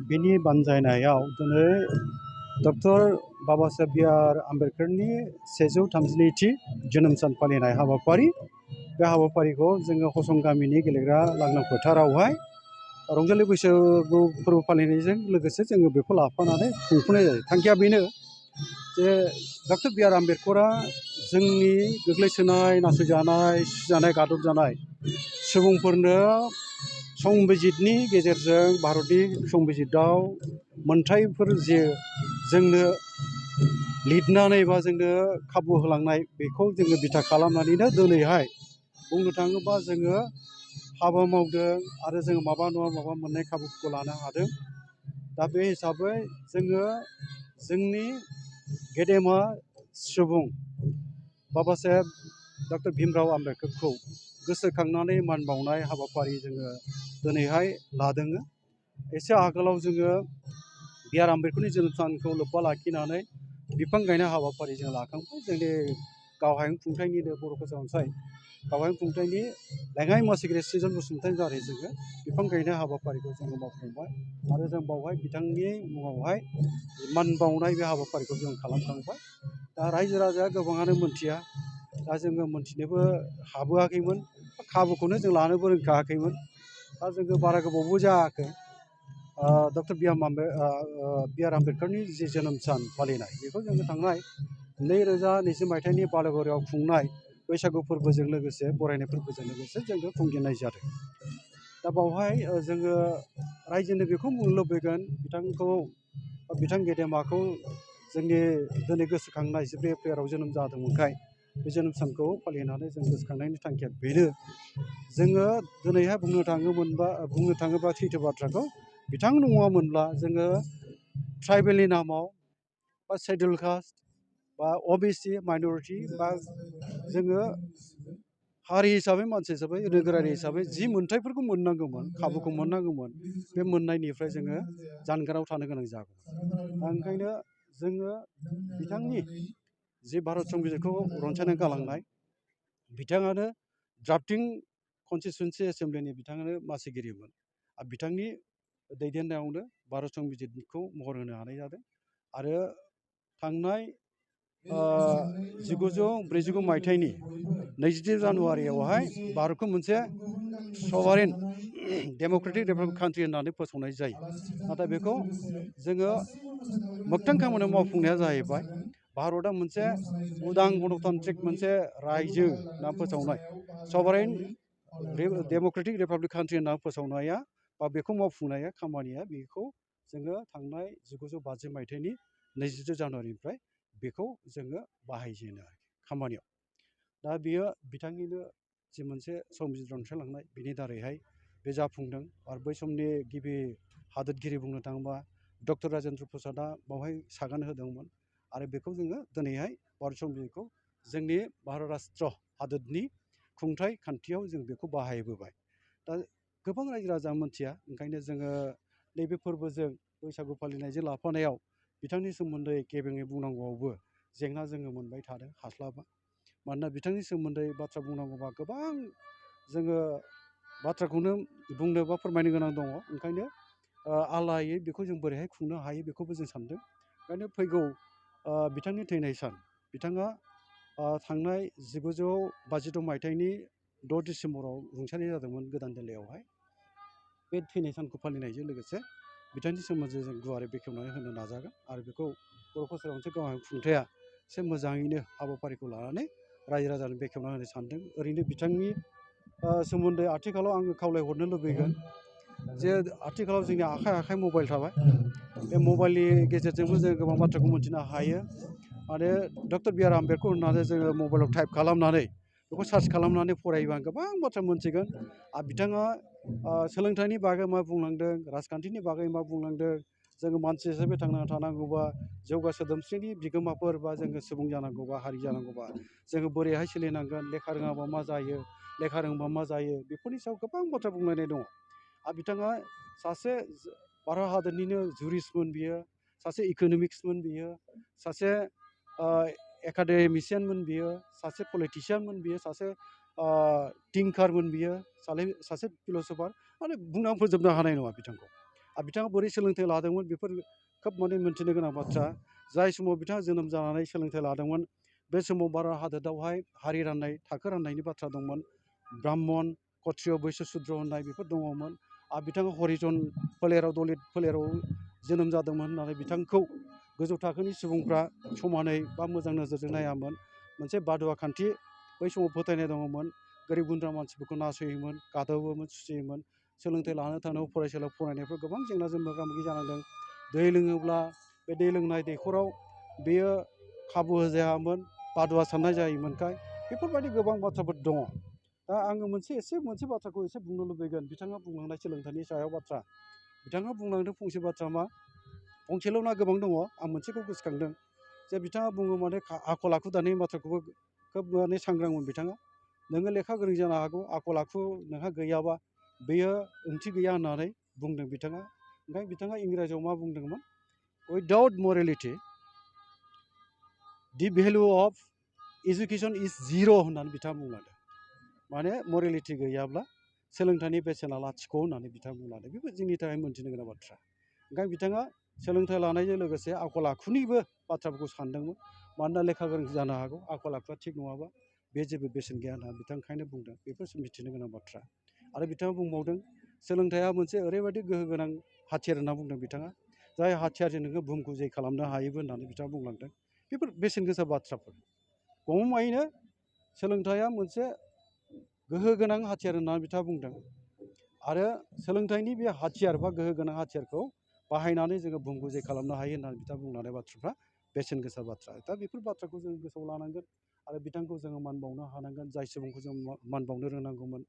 बिनि बानजायनायाव दिनै doctor Baba Saheb B R आम्बेडकारनि 132थि जोनोम सान फालिनाय हाबाफारि बे हाबाफारिखौ जोङो हसं गामिनि गेलेग्रा लांदां फोथारावहाय रंजालि बैसागु फोरबो फालिनायजों लोगोसे जोङो बेखौ लाफानानै खुंफुंनाय जायो। थांखिया बेनो जे डक्टर बि आर आम्बेडकरा जोंनि गोग्लैसोनाय नासयजानाय सुसिजानाय गादबजानाय सुबुंफोरनो संबिजितनि गेजेरजों भारतनि संबिजितआव मोनथायफोर जे जोंनो लिरनानै बा जोंनो खाबु होलांनाय बेखौ जोङो बिथा खालामनानैनो दिनैहाय बुंनो थाङोबा जोङो हाबा मावदों आरो जोङो माबा नङा माबा मोननाय खाबुफोरखौ लानो हादों। दा बे हिसाबै जोङो जोंनि गेदेमा सुबुं बाबा साहेब डक्टर भीमराव आम्बेडकारखौ गोसोखांनानै मान बावनाय हाबाफारि जोङो दिनैहाय लादों। एसे आगोलाव जोङो बि आर आम्बेडकारनि जोनोम सानखौ लोब्बा लाखिनानै बिफां गायनाय हाबाफारि जों लाखांबाय। जोंनि गावहायुं खुंथाइनिनो बर' फोसाब अनसाय गावहायुं खुंथाइनि लेङाइ मासिगिरि सिजन बसुमतारिनि दारै जोङो बिफां गायनाय हाबाफारिखौ जोङो मावफुंबाय आरो जों बावहाय बिथांनि मुङावहाय मान बावनाय बे हाबाफारिखौ जों खालामखांबाय। दा रायजो राजाया गोबाङानो मोनथिया, दा जोङो मोनथिनोबो हाबोआखैमोन, खाबुखौनो जों लानोबो रोंखायाखैमोन। दा जोङो बारा गोबावबो जायाखै डक्टर बि आर आम्बेडकारनि जि जोनोम सान फालिनाय बेखौ जोङो थांनाय 2020 मायथाइनि बालागुरियाव खुंनाय बैसागु फोरबोजों लोगोसे बरायनाय फोरबोजों लोगोसे जोङो खुंजेननाय जादों। दा बावहाय जोङो रायजोनो बेखौ बुंनो लुबैगोन बिथांखौ बिथां गेदेमाखौ जोंनि दिनै गोसोखांनाय 14 एप्रिलाव जोनोम जादोंमोनखाय बे जोनोम सानखौ फालिनानै जों गोसोखांनायनि थांखिया बेनो। जोङो दिनैहाय बुंनो थाङोबा सैथो बाथ्राखौ बिथां नङामोनब्ला जोङो ट्राइबेलनि नामाव बा शेड्युल कास्ट बा अबिसि माइन'रिटि बा जोङो हारि हिसाबै मानसि हिसाबै नोगोरारि हिसाबै जि मोनथायफोरखौ मोननांगौमोन खाबुखौ मोननांगौमोन बे मोननायनिफ्राय जोङो जानगाराव थानो गोनां जागौमोन। दा ओंखायनो जोङो बिथांनि जि भारत संबिजितखौ रनसायनानै गालांनाय बिथाङानो ड्राफ्टिं कनस्टिटिउन्सि एसेमब्लिनि बिथाङानो मासिगिरिमोन आरो बिथांनि दैदेननायावनो भारत संबिजितखौ महर होनो हानाय जादों। आरो थांनाय 1949 मायथाइनि 23 जानुवारियावहाय भारतखौ मोनसे सभारेन डेम'क्रेटिक रिपाब्लिक कान्ट्रि होननानै फोसावनाय जायो। नाथाय बेखौ जोङो मोगथां खामानियाव मावफुंनाया जाहैबाय भारतआ मोनसे उदां गणतान्त्रिक मोनसे रायजो नाम फोसावनाय सभारेन डेम'क्रेटिक रिपाब्लिक कान्ट्रि होनना फोसावनाया बा बेखौ मावफुंनाया खामानिया बेखौ जोङो थांनाय 1950 मायथाइनि 22 जानुवारिनिफ्राय बेखौ जोङो बाहायजेनो खामानियाव। दा बियो बिथांनिनो जि मोनसे संबिजित रनसायलांनाय बिनि दारैहाय बे जाफुंदों। आरो बै समनि गिबि हादोरगिरि बुंनो थाङोबा डक्टर राजेन्द्र प्रसादआ बावहाय सागान होदोंमोन आरो बेखौ जोङो दिनैहाय भारत संबिजितखौ जोंनि भारत राष्ट्र हादोरनि खुंथाइ खान्थियाव जों बेखौ बाहायबोबाय। दा गोबां रायजो राजा मोनथिया, ओंखायनो जोङो नैबे फोरबोजों बैसागु फालिनायजों लाफानायाव बिथांनि सोमोन्दै गेबेङै बुंनांगौआवबो जेंना जोङो मोनबाय थादों, हास्लाबा। मानोना बिथांनि सोमोन्दै बाथ्रा बुंनांगौबा गोबां जोङो बाथ्राखौनो बुंनो बा फोरमायनो गोनां दङ। ओंखायनो आलायै बेखौ जों बोरैहाय खुंनो हायो बेखौबो जों सानदों। ओंखायनो फैगौ बिथांनि थैनाय सान बिथाङा थांनाय 1952 मायथाइनि 6 डिसेम्बराव रुंसारि जादोंमोन गोदान दिल्लीयावहाय। बे थैनाय सानखौ फालिनायजों लोगोसे बिथांनि सोमोन्दै जों गुवारै बेखेवनानै होनो नाजागोन आरो बेखौ बर' फोसाब मोनसे गावहायुं खुंथाया एसे मोजाङैनो हाबाफारिखौ लानानै रायजो राजानो बेखेवना होनो सानदों। ओरैनो बिथांनि सोमोन्दै आथिखालाव आङो खावलायहरनो लुबैगोन जे आथिखालाव जोंनि आखाइ आखाइ मबाइल थाबाय, बे मबाइलनि गेजेरजोंबो जों गोबां बाथ्राखौ मोन्थिनो हायो। आरो डक्टर बि आर आम्बेडकर होननानै जोङो मबाइलाव टाइप खालामनानै बेखौ सार्च खालामनानै फरायोबा गोबां बाथ्रा मोनथिगोन। आरो बिथाङा सोलोंथाइनि बागै मा बुंलांदों, राजखान्थिनि बागै मा बुंलांदों, जोङो मानसि हिसाबै थांनानै थानांगौबा जौगा सोदोमस्रिनि बिगोमाफोर बा जोङो सुबुं जानांगौबा हारि जानांगौबा जोङो बोरैहाय सोलिनांगोन, लेखा रोङाबा मा जायो, लेखा रोंबा मा जायो, बेफोरनि सायाव गोबां बाथ्रा बुंलायनाय दङ। आरो बिथाङा सासे भारत हादरनिनो जुरिसमोन, बियो सासे इक'नमिक्समोन, बियो सासे एकाडेमिसियानमोन, बियो सासे पलिटिसियानमोन, बियो सासे थिंकारमोन, बियो सासे फिल'सफार। माने बुंनानै फोजोबनो हानाय नङा बिथांखौ। बिथाङा बोरै सोलोंथाइ लादोंमोन बेफोर खोब माने मोनथिनो गोनां बाथ्रा। जाय समाव बिथाङा जोनोम जानानै सोलोंथाइ लादोंमोन बे समाव भारत हादोरावहाय हारि राननाय थाखो राननायनि बाथ्रा दंमोन। ब्राह्मण क्षत्रिय बैश्य शुद्र होननाय बेफोर दङमोन। आरो बिथाङा हरिजन फोलेराव दलित फोलेराव जोनोम जादोंमोन होननानै बिथांखौ गोजौ थाखोनि सुबुंफ्रा समानै बा मोजां नोजोरजों नायामोन। मोनसे बादुवा खान्थि बै समाव फोथायनाय दङमोन। गोरिब गुन्द्रा मानसिफोरखौ नासयोमोन, गादबोमोन, सुसियोमोन। सोलोंथाइ लानो थांनायाव फरायसालियाव फरायनायफ्राव गोबां जेंनाजों मोगा मोगि जानांदों। दै लोङोब्ला बे दै लोंनाय दैखराव बेयो खाबु होजायामोन, बादुवा साननाय जायोमोनखाय बेफोरबायदि गोबां बाथ्राफोर दङ। दा आङो मोनसे बाथ्राखौ एसे बुंनो लुबैगोन। बिथाङा बुंलांनाय सोलोंथाइनि सायाव बाथ्रा। बिथाङा बुंलांदों फंसे बाथ्रा मा फंसेल' ना गोबां दङ। आं मोनसेखौ गोसोखांदों जे बिथाङा बुङो माने आखल आखु दानायनि बाथ्राखौबो खोब माने सांग्रांमोन बिथाङा। नोङो लेखा गोरों जानो हागौ, आखल आखु नोंहा गैयाबा बेयो ओंथि गैया होननानै बुंदों बिथाङा। ओंखायनो बिथाङा इंराजियाव मा बुंदोंमोन? Without morality the value of education is zero' होननानै बिथाङा बुंलांदों। माने मरेलिटि गैयाब्ला सोलोंथाइनि बेसेना लाथिख' होननानै बिथाङा बुंलांदों। बेबो जोंनि थाखाय मोनथिनो गोनां बाथ्रा। ओंखायनो बिथाङा सोलोंथाइ लानायजों लोगोसे आखल आखुनिबो बाथ्राफोरखौ सानदोंमोन। मानोना लेखा गोरों जानो हागौ, आखल आखुआ थिग नङाबा बे जेबो बेसेन गैया होनना बिथाङा ओंखायनो बुंदों। बेफोर मिथिनो गोनां बाथ्रा। आरो बिथाङा बुंबावदों सोलोंथाइया मोनसे ओरैबायदि गोहो गोनां हाथियार होनना बुंदों बिथाङा। जाय हाथियारजों नोङो बुहुमखौ जै खालामनो हायोबो होननानै बिथाङा बुंलांदों। बेफोर बेसेन गोसा बाथ्राफोर। गमामायैनो सोलोंथाइया मोनसे गोहो गोनां हाथियार होननानै बिथाङा बुंदों। आरो सोलोंथाइनि बे हाथियार बा गोहो गोनां हाथियारखौ बाहायनानै जोङो बुहुमखौ जै खालामनो हायो होननानै बिथाङा बुंलांनाय बाथ्राफ्रा बेसेन गोसा बाथ्रा। दा बेफोर बाथ्राखौ जों गोसोआव लानांगोन आरो बिथांखौ जोङो मान बावनो हानांगोन। जाय सुबुंखौ जों मान बावनो रोंनांगौमोन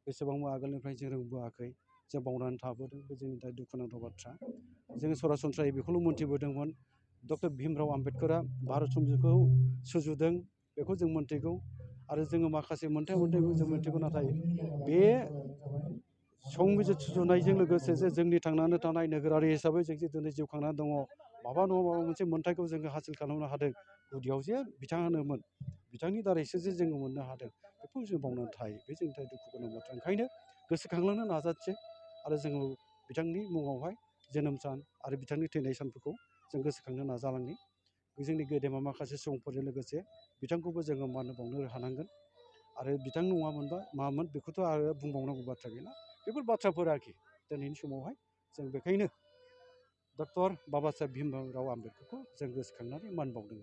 बेसेबांबा आगोलनिफ्राय जों रोंबोआखै, जों बावनानै थाबोदों। बे जोंनि थाखाय दुखुनांथाव बाथ्रा। जोङो सरासनस्रायै बेखौल' मोनथिबोदोंमोन डक्टर भीमराव आम्बेडकारा भारत संबिजितखौ सुजुदों, बेखौ जों मोनथिगौ। आरो जोङो माखासे मोनथायखौ जों मोनथिगौ। नाथाय बे संबिजित सुजुनायजों लोगोसे जे जोंनि थांनानै थानाय नोगोरारि हिसाबै जों जे दिनै जिउ खांनानै दङ, माबा नङा माबा मोनसे मोनथायखौ जोङो हासिल खालामनो हादों। गुदियाव जे बिथाङानोमोन, बिथांनि दारैसो जे जोङो मोननो हादों, बेखौ जों बावनानै थायो। बे जोंनि थाखाय दुखु गोनां बाथ्रा। ओंखायनो गोसोखांलांनो नाजासै आरो जोङो बिथांनि मुङावहाय जोनोम सान आरो बिथांनि थैनाय सानफोरखौ जों गोसोखांनो नाजालांनि। जोंनि गेदेमा माखासे सुबुंफोरजों लोगोसे बिथांखौबो जोङो मान बावनो हानांगोन। आरो बिथां नङामोनबा मामोन बेखौथ' आरो बुंबावनांगौ बाथ्रा गैला। बेफोर बाथ्राफोर आरोखि दिनैनि समावहाय जों बेखायनो डक्टर बाबा साहेब भीमराव आम्बेडकारखौ जों गोसोखांनानै मान बावदों।